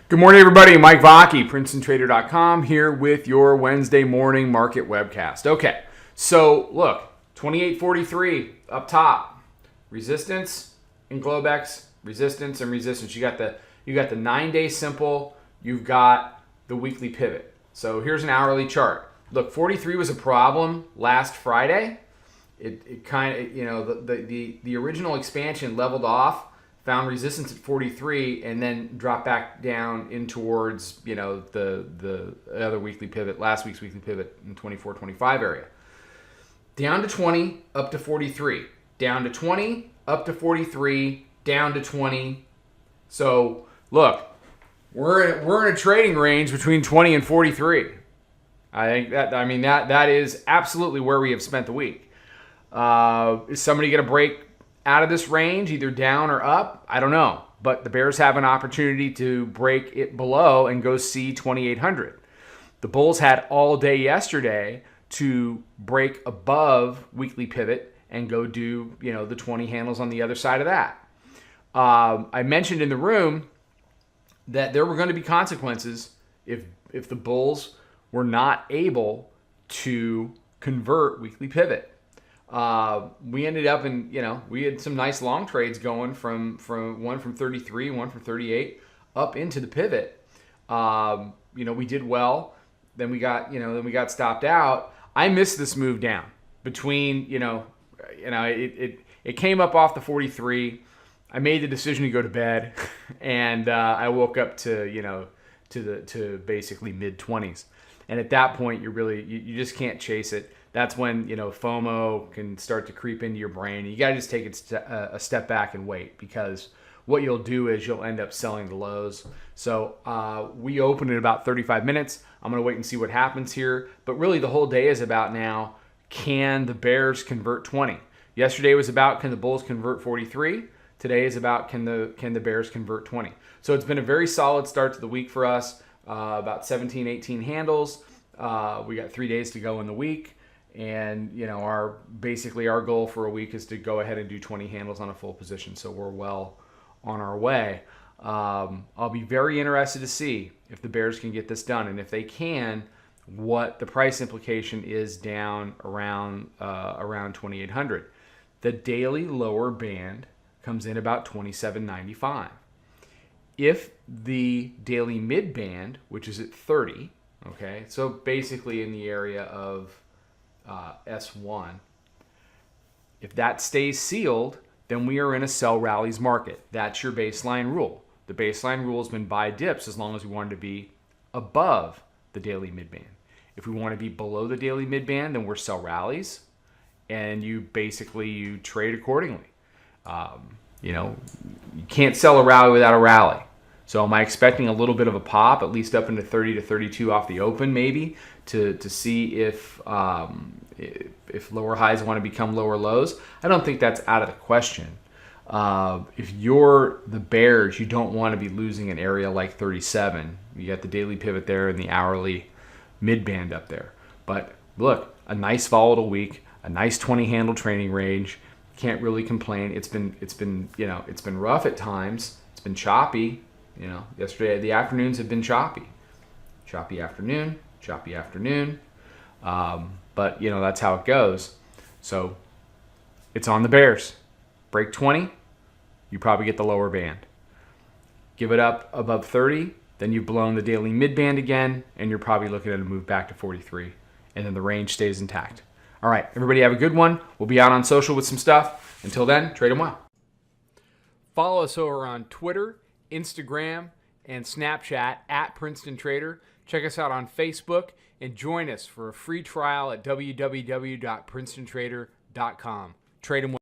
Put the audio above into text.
Good morning, everybody. Mike Vacchi, Princetontrader.com, here with your Wednesday morning market webcast. Okay, so look, 28.43 up top, resistance in Globex, resistance and resistance. You got the 9-day simple. You've got the weekly pivot. So here's an hourly chart. Look, 43 was a problem last Friday. It kind of, the original expansion leveled off, found resistance at 43, and then dropped back down in towards, the other weekly pivot, last week's weekly pivot in 24-25 area. Down to 20, up to 43. Down to 20, up to 43, down to 20. So, look, we're in a trading range between 20 and 43. That is absolutely where we have spent the week. Is somebody going to break out of this range, either down or up? I don't know. But the Bears have an opportunity to break it below and go see 2,800. The Bulls had all day yesterday to break above weekly pivot and go do, the 20 handles on the other side of that. I mentioned in the room that there were going to be consequences if the Bulls were not able to convert weekly pivot. We ended up in, we had some nice long trades going from one from 33, one from 38 up into the pivot. We did well. Then we got stopped out. I missed this move down between, it came up off the 43. I made the decision to go to bed and I woke up to basically mid 20s. And at that point, you just can't chase it. That's when, FOMO can start to creep into your brain. You got to just take a step back and wait, because what you'll do is you'll end up selling the lows. So we open in about 35 minutes. I'm going to wait and see what happens here. But really the whole day is about now, can the Bears convert 20? Yesterday was about, can the Bulls convert 43? Today is about, can the Bears convert 20? So it's been a very solid start to the week for us. About 17, 18 handles. We got 3 days to go in the week. And, our goal for a week is to go ahead and do 20 handles on a full position. So we're well on our way. I'll be very interested to see if the Bears can get this done. And if they can, what the price implication is down around 2,800. The daily lower band comes in about 27.95. If the daily mid band, which is at 30, okay, so basically in the area of S1, if that stays sealed, then we are in a sell rallies market. That's your baseline rule. The baseline rule has been buy dips as long as we want to be above the daily mid band. If we want to be below the daily mid band, then we're sell rallies, and you trade accordingly. You can't sell a rally without a rally. So am I expecting a little bit of a pop, at least up into 30 to 32 off the open, maybe, to see if lower highs want to become lower lows? I don't think that's out of the question. If you're the Bears, you don't want to be losing an area like 37. You got the daily pivot there and the hourly mid band up there. But look, a nice volatile week, a nice 20 handle trading range. Can't really complain. It's been rough at times. It's been choppy. Yesterday the afternoons have been choppy. Choppy afternoon. But that's how it goes. So it's on the Bears. Break 20, you probably get the lower band. Give it up above 30, then you've blown the daily mid band again, and you're probably looking at a move back to 43, and then the range stays intact. All right, everybody have a good one. We'll be out on social with some stuff. Until then, trade them well. Follow us over on Twitter, Instagram, and Snapchat at Princeton Trader. Check us out on Facebook and join us for a free trial at www.princetontrader.com. Trade them well.